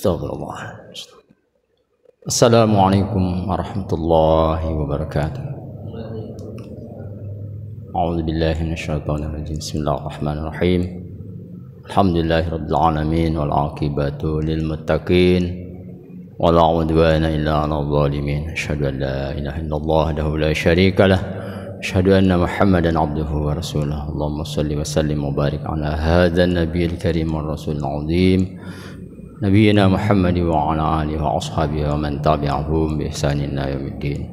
Astagfirullah. Assalamualaikum warahmatullahi wabarakatuh. A'udzu billahi minasyaitonir rajim. Bismillahirrahmanirrahim. Alhamdulillahirabbil alamin wal 'aqibatu lil muttaqin wala 'udwana illa 'alal zalimin. Asyhadu an la ilaha illallah wahdahu la syarika lah. Asyhadu anna Muhammadan 'abduhu wa rasuluh. Allahumma shalli wa sallim wa barik ala hadzal nabiyil karim war rasulil 'azim. Nabiyyina Muhammad wa ala alihi wa ashabihi wa man tabi'ahum bi ihsanin ila yaumiddin.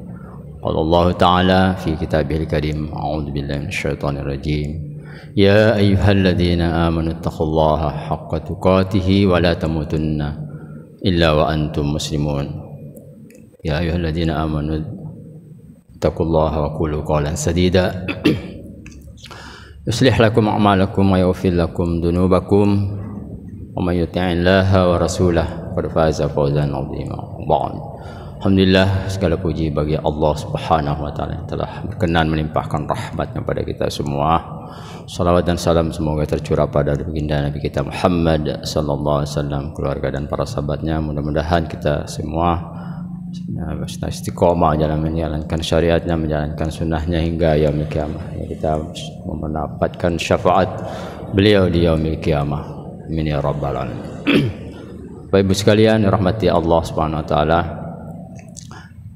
Qala Allah Ta'ala fi kitabihil karim, a'udzu billahi minasyaitonir rajim. Ya ayyuhalladzina amanu taqullaha haqqa tuqatih wa la tamutunna illa wa antum muslimun. Ya ayyuhalladzina amanu taqullaha wa qulu qawlan sadida. Yuslih lakum a'malakum wa yaghfir lakum dhunubakum. Wa may yuti'illaha wa rasulahu faqad faza fawzan 'azima. Alhamdulillah, segala puji bagi Allah Subhanahu wa taala yang telah berkenan melimpahkan rahmat-Nya pada kita semua. Salawat dan salam semoga tercurah pada baginda Nabi kita Muhammad sallallahu alaihi wasallam, keluarga dan para sahabatnya. Mudah-mudahan kita semua istiqomah dalam menjalankan syariatnya, menjalankan sunnahnya hingga yaumil qiyamah. Kita mendapatkan syafaat beliau di yaumil qiyamah. Amin ya rabbal alamin. Bapak Ibu sekalian, rahmati Allah Subhanahu wa taala.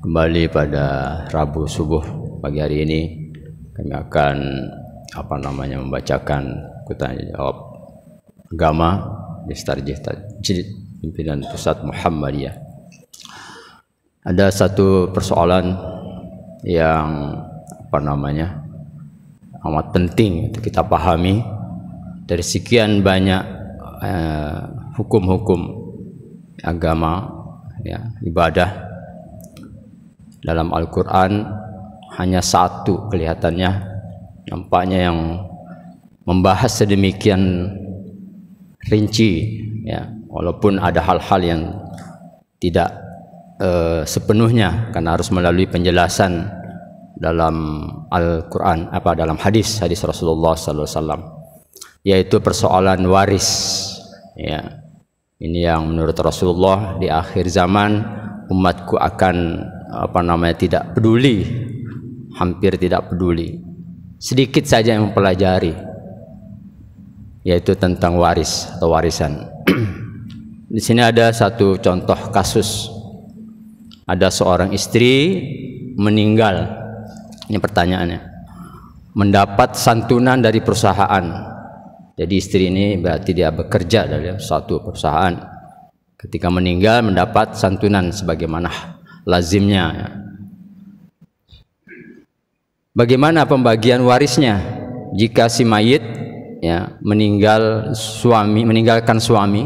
Kembali pada Rabu subuh pagi hari ini kami akan membacakan tanya jawab agama di Tarjih Tajwid Pimpinan Pusat Muhammadiyah. Ada satu persoalan yang amat penting untuk kita pahami dari sekian banyak hukum-hukum agama, ibadah dalam Al-Quran. Hanya satu kelihatannya nampaknya yang membahas sedemikian rinci, walaupun ada hal-hal yang tidak sepenuhnya karena harus melalui penjelasan dalam Al-Quran, dalam hadis Rasulullah sallallahu alaihi wasallam, yaitu persoalan waris. Ini yang menurut Rasulullah di akhir zaman umatku akan tidak peduli, hampir tidak peduli, sedikit saja yang mempelajari, yaitu tentang waris atau warisan. Di sini ada satu contoh kasus. Ada seorang istri meninggal, ini pertanyaannya, mendapat santunan dari perusahaan. Jadi istri ini berarti dia bekerja dalam suatu perusahaan. Ketika meninggal mendapat santunan sebagaimana lazimnya. Bagaimana pembagian warisnya jika si mayit meninggalkan suami,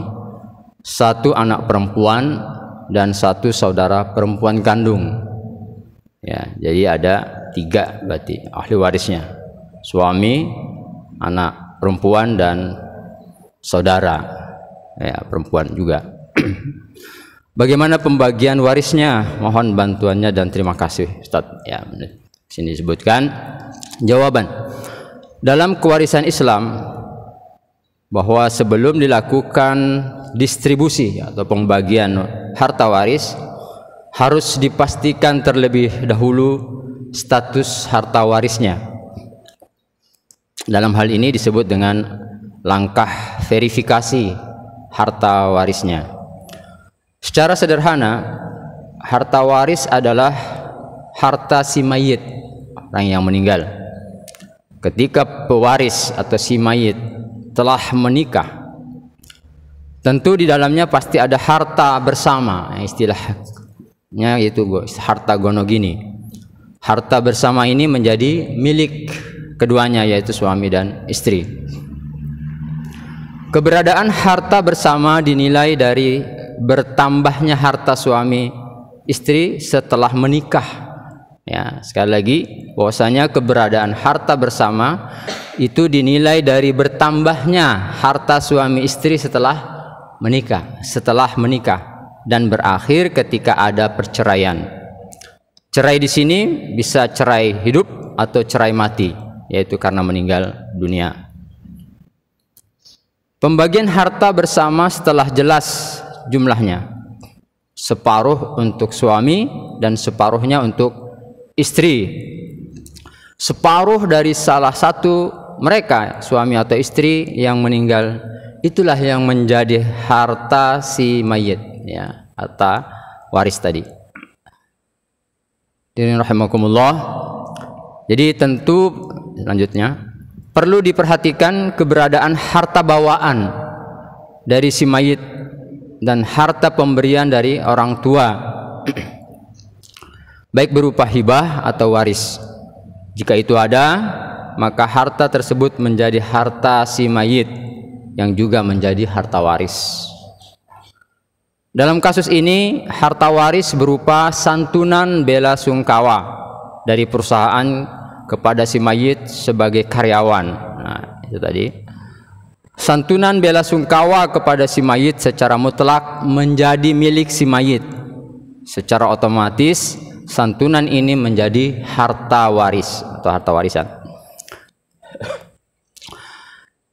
satu anak perempuan dan satu saudara perempuan kandung. Jadi ada 3 berarti ahli warisnya, suami, anak perempuan dan saudara perempuan juga. Bagaimana pembagian warisnya? Mohon bantuannya dan terima kasih Ustaz. Sini disebutkan jawaban dalam kewarisan Islam bahwa sebelum dilakukan distribusi atau pembagian harta waris harus dipastikan terlebih dahulu status harta warisnya. Dalam hal ini disebut dengan langkah verifikasi harta warisnya. Secara sederhana, harta waris adalah harta si mayit, orang yang meninggal. Ketika pewaris atau si mayit telah menikah, tentu di dalamnya pasti ada harta bersama, istilahnya yaitu harta gonogini. Harta bersama ini menjadi milik keduanya, yaitu suami dan istri. Keberadaan harta bersama dinilai dari bertambahnya harta suami istri setelah menikah. Sekali lagi, bahwasanya keberadaan harta bersama itu dinilai dari bertambahnya harta suami istri setelah menikah dan berakhir ketika ada perceraian. Cerai di sini bisa cerai hidup atau cerai mati, yaitu karena meninggal dunia. Pembagian harta bersama setelah jelas jumlahnya. Separuh untuk suami dan separuhnya untuk istri. Separuh dari salah satu mereka, suami atau istri yang meninggal, itulah yang menjadi harta si mayit, ya, harta waris tadi. Rahimakumullah. Jadi tentu selanjutnya perlu diperhatikan keberadaan harta bawaan dari si mayit dan harta pemberian dari orang tua, baik berupa hibah atau waris. Jika itu ada, maka harta tersebut menjadi harta si mayit yang juga menjadi harta waris. Dalam kasus ini, harta waris berupa santunan bela sungkawa dari perusahaan kepada si mayit sebagai karyawan. Nah, itu tadi. Santunan bela sungkawa kepada si mayit secara mutlak menjadi milik si mayit. Secara otomatis, santunan ini menjadi harta waris atau harta warisan.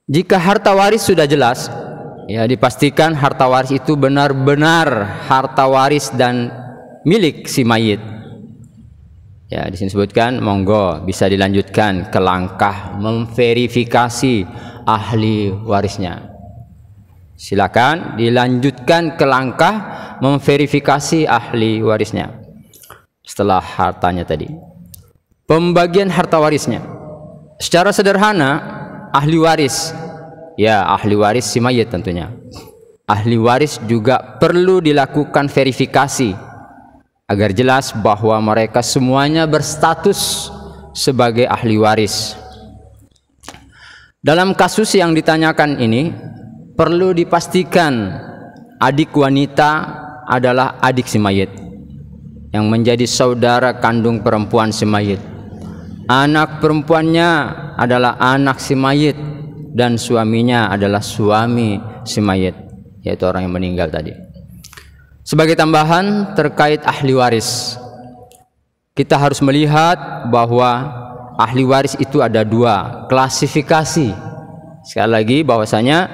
Jika harta waris sudah jelas, ya, dipastikan harta waris itu benar-benar harta waris dan milik si mayit. Ya, di sini sebutkan, monggo bisa dilanjutkan ke langkah memverifikasi ahli warisnya. Silakan dilanjutkan ke langkah memverifikasi ahli warisnya. Setelah hartanya tadi, pembagian harta warisnya secara sederhana, ahli waris, ya, ahli waris si mayit tentunya. Ahli waris juga perlu dilakukan verifikasi agar jelas bahwa mereka semuanya berstatus sebagai ahli waris. Dalam kasus yang ditanyakan ini, perlu dipastikan adik wanita adalah adik si mayit yang menjadi saudara kandung perempuan si mayit. Anak perempuannya adalah anak si mayit dan suaminya adalah suami si mayit, yaitu orang yang meninggal tadi. Sebagai tambahan terkait ahli waris, kita harus melihat bahwa ahli waris itu ada dua klasifikasi. Sekali lagi bahwasanya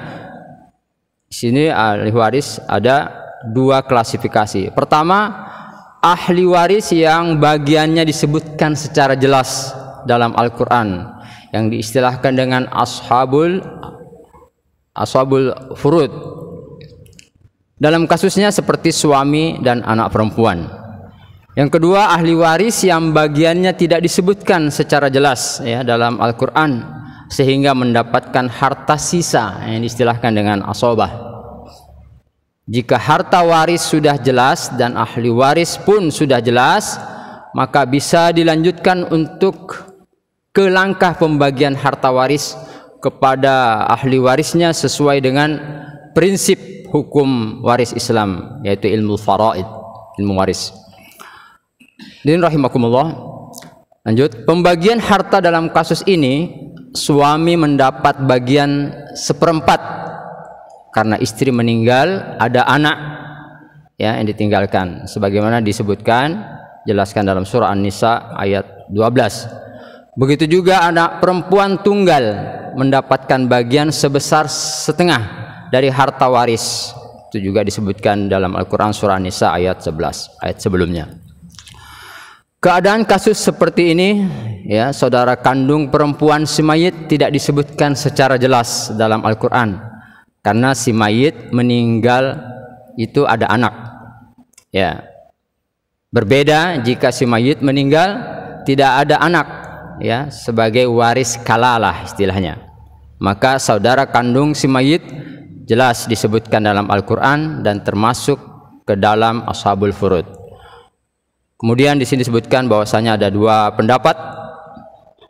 di sini ahli waris ada dua klasifikasi. Pertama, ahli waris yang bagiannya disebutkan secara jelas dalam Al-Quran, yang diistilahkan dengan ashabul furud. Dalam kasusnya seperti suami dan anak perempuan. Yang kedua, ahli waris yang bagiannya tidak disebutkan secara jelas, ya, dalam Al-Quran, sehingga mendapatkan harta sisa yang diistilahkan dengan asobah. Jika harta waris sudah jelas dan ahli waris pun sudah jelas, maka bisa dilanjutkan untuk ke langkah pembagian harta waris kepada ahli warisnya sesuai dengan prinsip hukum waris Islam, yaitu ilmu faraid, ilmu waris. Dan rahimakumullah, lanjut, pembagian harta dalam kasus ini, suami mendapat bagian 1/4 karena istri meninggal, ada anak, ya, yang ditinggalkan, sebagaimana disebutkan jelaskan dalam surah An-Nisa ayat 12. Begitu juga anak perempuan tunggal mendapatkan bagian sebesar 1/2 dari harta waris. Itu juga disebutkan dalam Al-Quran surah An-Nisa ayat 11, ayat sebelumnya. Keadaan kasus seperti ini, ya, saudara kandung perempuan si mayit tidak disebutkan secara jelas dalam Al-Quran, karena si mayit meninggal itu ada anak, ya. Berbeda jika si mayit meninggal tidak ada anak, ya, sebagai waris kalalah istilahnya, maka saudara kandung si mayit jelas disebutkan dalam Al-Quran dan termasuk ke dalam ashabul furud. Kemudian di sini disebutkan bahwasanya ada dua pendapat,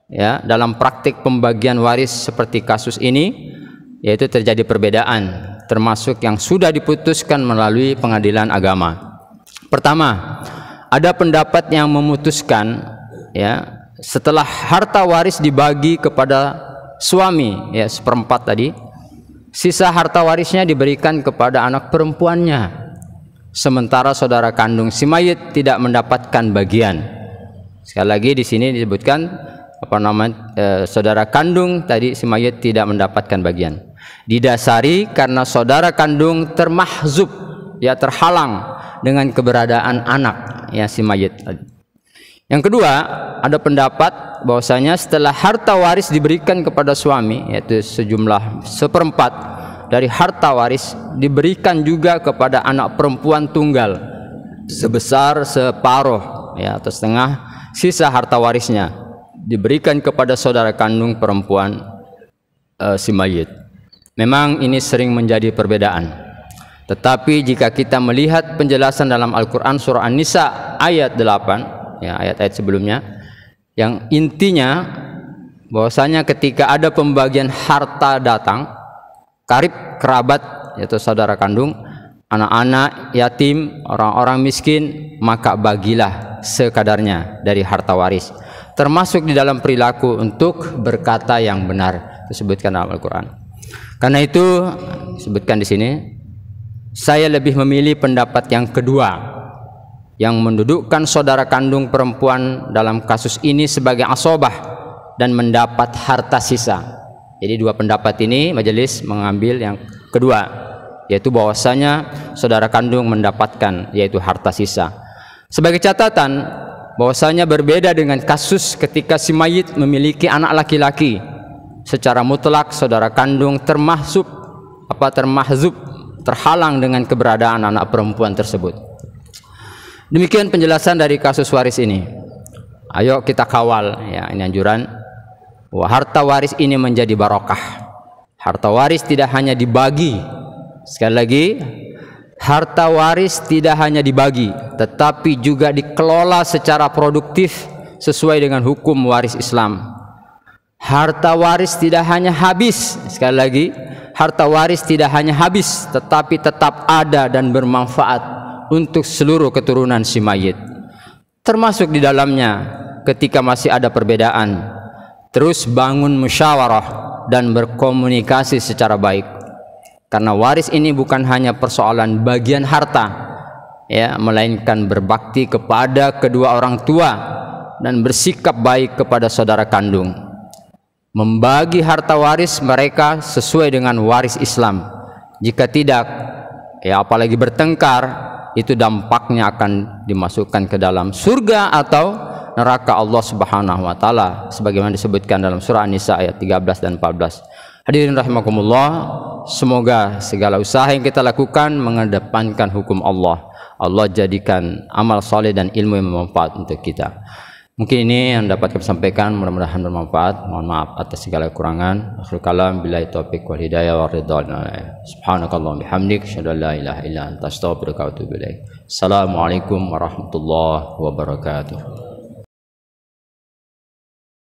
ya, dalam praktik pembagian waris seperti kasus ini, yaitu terjadi perbedaan, termasuk yang sudah diputuskan melalui pengadilan agama. Pertama, ada pendapat yang memutuskan, ya, setelah harta waris dibagi kepada suami, ya, 1/4 tadi, sisa harta warisnya diberikan kepada anak perempuannya, sementara saudara kandung si mayit tidak mendapatkan bagian. Sekali lagi di sini disebutkan saudara kandung tadi si mayit tidak mendapatkan bagian. Didasari karena saudara kandung termahzub ya terhalang dengan keberadaan anak, ya si mayit. Yang kedua, ada pendapat bahwasanya setelah harta waris diberikan kepada suami, yaitu sejumlah 1/4 dari harta waris, diberikan juga kepada anak perempuan tunggal sebesar separuh, ya, atau setengah sisa harta warisnya diberikan kepada saudara kandung perempuan si mayit. Memang ini sering menjadi perbedaan. Tetapi jika kita melihat penjelasan dalam Al-Quran surah An-Nisa ayat 8, ya, ayat-ayat sebelumnya, yang intinya bahwasanya ketika ada pembagian harta datang, karib kerabat yaitu saudara kandung, anak-anak yatim, orang-orang miskin, maka bagilah sekadarnya dari harta waris, termasuk di dalam perilaku untuk berkata yang benar, disebutkan dalam Al-Quran. Karena itu disebutkan di sini, saya lebih memilih pendapat yang kedua, yang mendudukkan saudara kandung perempuan dalam kasus ini sebagai asobah dan mendapat harta sisa. Jadi dua pendapat ini majelis mengambil yang kedua, yaitu bahwasanya saudara kandung mendapatkan yaitu harta sisa. Sebagai catatan, bahwasanya berbeda dengan kasus ketika si mayit memiliki anak laki-laki. Secara mutlak saudara kandung termahzub terhalang dengan keberadaan anak perempuan tersebut. Demikian penjelasan dari kasus waris ini. Ayo kita kawal, ya, ini anjuran. Wah, harta waris ini menjadi barokah. Harta waris tidak hanya dibagi. Sekali lagi, harta waris tidak hanya dibagi, tetapi juga dikelola secara produktif sesuai dengan hukum waris Islam. Harta waris tidak hanya habis. Sekali lagi, harta waris tidak hanya habis, tetapi tetap ada dan bermanfaat untuk seluruh keturunan si mayit. Termasuk di dalamnya ketika masih ada perbedaan, terus bangun musyawarah dan berkomunikasi secara baik. Karena waris ini bukan hanya persoalan bagian harta, ya, melainkan berbakti kepada kedua orang tua dan bersikap baik kepada saudara kandung. Membagi harta waris mereka sesuai dengan waris Islam. Jika tidak, ya apalagi bertengkar, itu dampaknya akan dimasukkan ke dalam surga atau neraka Allah Subhanahu wa taala sebagaimana disebutkan dalam surah An-Nisa ayat 13 dan 14. Hadirin rahimakumullah, semoga segala usaha yang kita lakukan mengedepankan hukum Allah. Allah jadikan amal saleh dan ilmu yang bermanfaat untuk kita. Mungkin ini yang dapat kami sampaikan, mudah-mudahan bermanfaat. Mohon maaf atas segala kekurangan. Akhirul kalam, billahi taufiq wal hidayah wa ridha. Subhanakallahumma bihamdik, asyhadu an la ilaha illa anta, astaghfiruka wa atubu ilaik. Assalamualaikum warahmatullahi wabarakatuh.